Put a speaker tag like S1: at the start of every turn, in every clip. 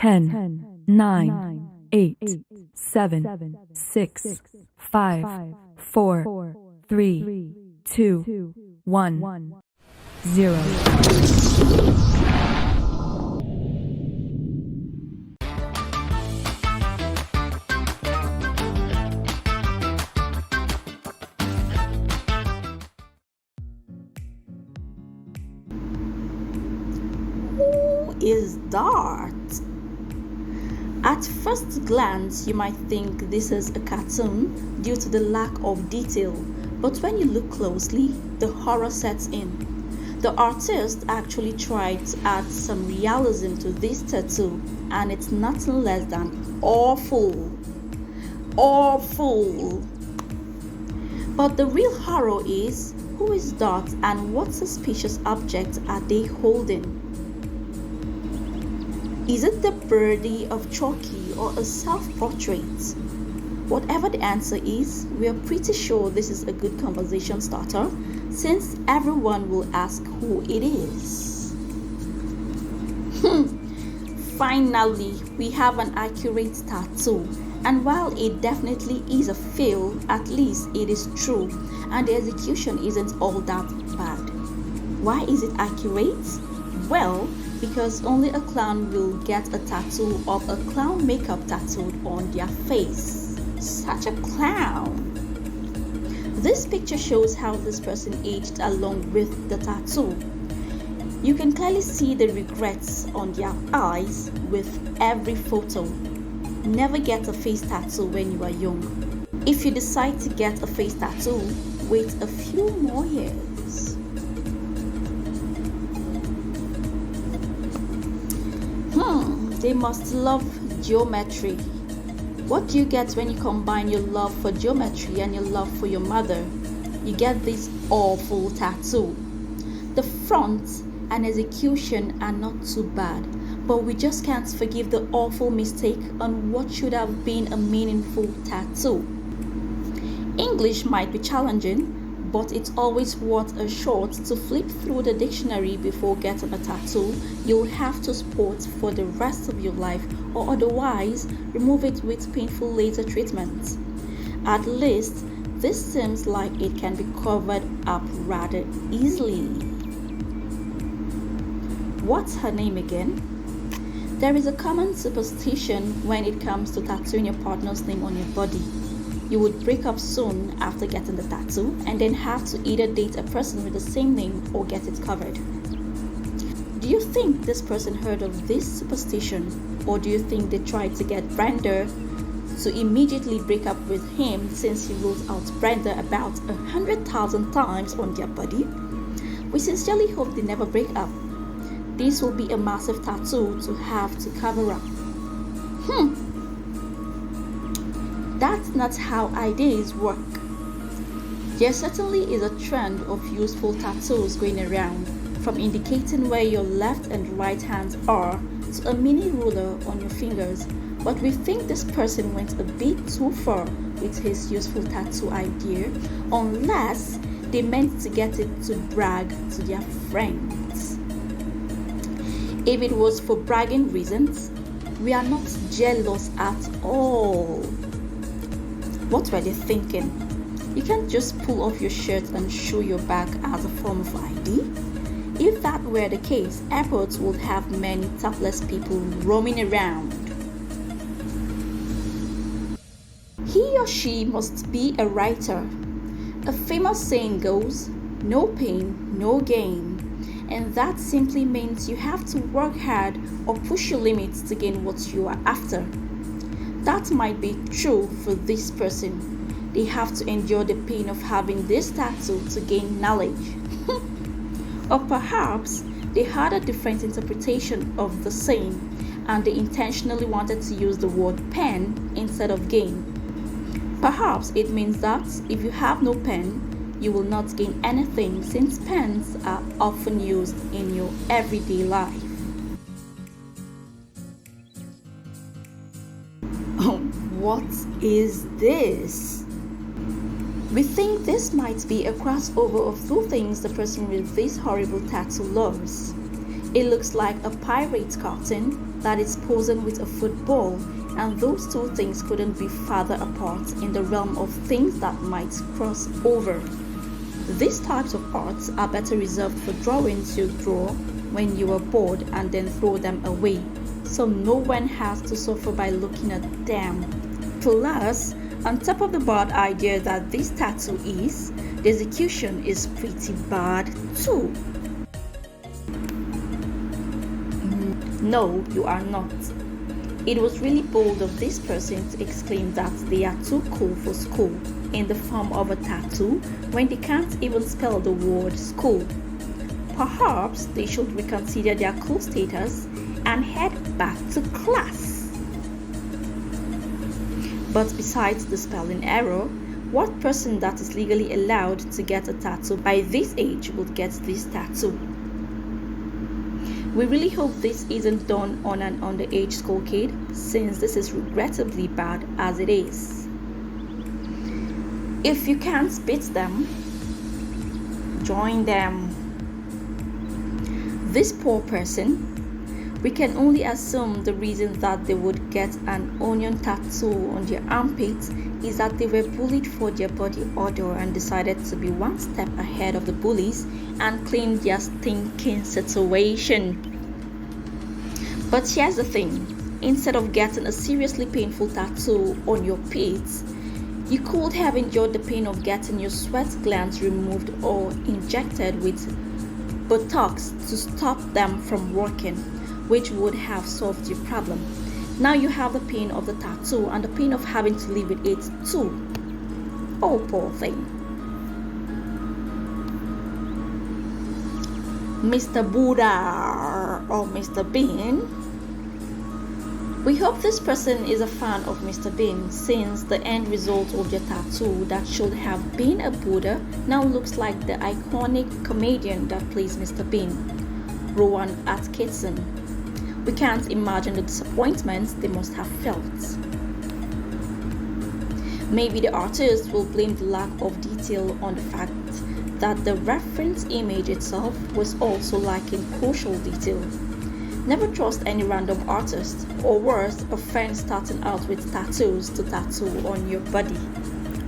S1: 10, 9, 8, 7, 6, 5, 4, 3, 2, 1, 0.
S2: Who is Dart? At first glance, you might think this is a cartoon due to the lack of detail, but when you look closely, the horror sets in. The artist actually tried to add some realism to this tattoo, and it's nothing less than awful. Awful! But the real horror is, who is Dot and what suspicious object are they holding? Is it the birdie of Chucky or a self-portrait? Whatever the answer is, we are pretty sure this is a good conversation starter, since everyone will ask who it is. Finally, we have an accurate tattoo, and while it definitely is a fail, at least it is true, and the execution isn't all that bad. Why is it accurate? Well, because only a clown will get a tattoo of a clown makeup tattooed on their face. Such a clown! This picture shows how this person aged along with the tattoo. You can clearly see the regrets on their eyes with every photo. Never get a face tattoo when you are young. If you decide to get a face tattoo, wait a few more years. They must love geometry. What do you get when you combine your love for geometry and your love for your mother? You get this awful tattoo. The front and execution are not too bad, but we just can't forgive the awful mistake on what should have been a meaningful tattoo. English might be challenging, but it's always worth a shot to flip through the dictionary before getting a tattoo you'll have to sport for the rest of your life, or otherwise remove it with painful laser treatment. At least this seems like it can be covered up rather easily. What's her name again? There is a common superstition when it comes to tattooing your partner's name on your body. You would break up soon after getting the tattoo and then have to either date a person with the same name or get it covered. Do you think this person heard of this superstition, or do you think they tried to get Brenda to immediately break up with him since he wrote out Brenda about 100,000 times on their body? We sincerely hope they never break up. This will be a massive tattoo to have to cover up. That's not how ideas work. There certainly is a trend of useful tattoos going around, from indicating where your left and right hands are to a mini ruler on your fingers, but we think this person went a bit too far with his useful tattoo idea, unless they meant to get it to brag to their friends. If it was for bragging reasons, we are not jealous at all. What were they thinking? You can't just pull off your shirt and show your back as a form of ID. If that were the case, airports would have many topless people roaming around. He or she must be a writer. A famous saying goes, "No pain, no gain." And that simply means you have to work hard or push your limits to gain what you are after. That might be true for this person. They have to endure the pain of having this tattoo to gain knowledge. Or perhaps they had a different interpretation of the same, and they intentionally wanted to use the word pen instead of gain. Perhaps it means that if you have no pen, you will not gain anything, since pens are often used in your everyday life. What is this? We think this might be a crossover of two things the person with this horrible tattoo loves. It looks like a pirate cartoon, that it's posing with a football, and those two things couldn't be farther apart in the realm of things that might cross over. These types of arts are better reserved for drawings you draw when you are bored and then throw them away, so no one has to suffer by looking at them. Plus, on top of the bad idea that this tattoo is, the execution is pretty bad too. No, you are not. It was really bold of this person to exclaim that they are too cool for school in the form of a tattoo when they can't even spell the word school. Perhaps they should reconsider their cool status and head back to class. But besides the spelling error, what person that is legally allowed to get a tattoo by this age would get this tattoo? We really hope this isn't done on an underage school kid, since this is regrettably bad as it is. If you can't beat them, join them. This poor person, we can only assume the reason that they would get an onion tattoo on their armpits is that they were bullied for their body odor and decided to be one step ahead of the bullies and clean their stinking situation. But here's the thing, instead of getting a seriously painful tattoo on your pits, you could have enjoyed the pain of getting your sweat glands removed or injected with Botox to stop them from working, which would have solved your problem. Now you have the pain of the tattoo and the pain of having to live with it too. Oh, poor thing. Mr. Buddha or Mr. Bean. We hope this person is a fan of Mr. Bean, since the end result of your tattoo that should have been a Buddha now looks like the iconic comedian that plays Mr. Bean, Rowan Atkinson. We can't imagine the disappointment they must have felt. Maybe the artist will blame the lack of detail on the fact that the reference image itself was also lacking crucial detail. Never trust any random artist, or worse, a friend starting out with tattoos to tattoo on your body.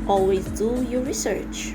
S2: Always do your research.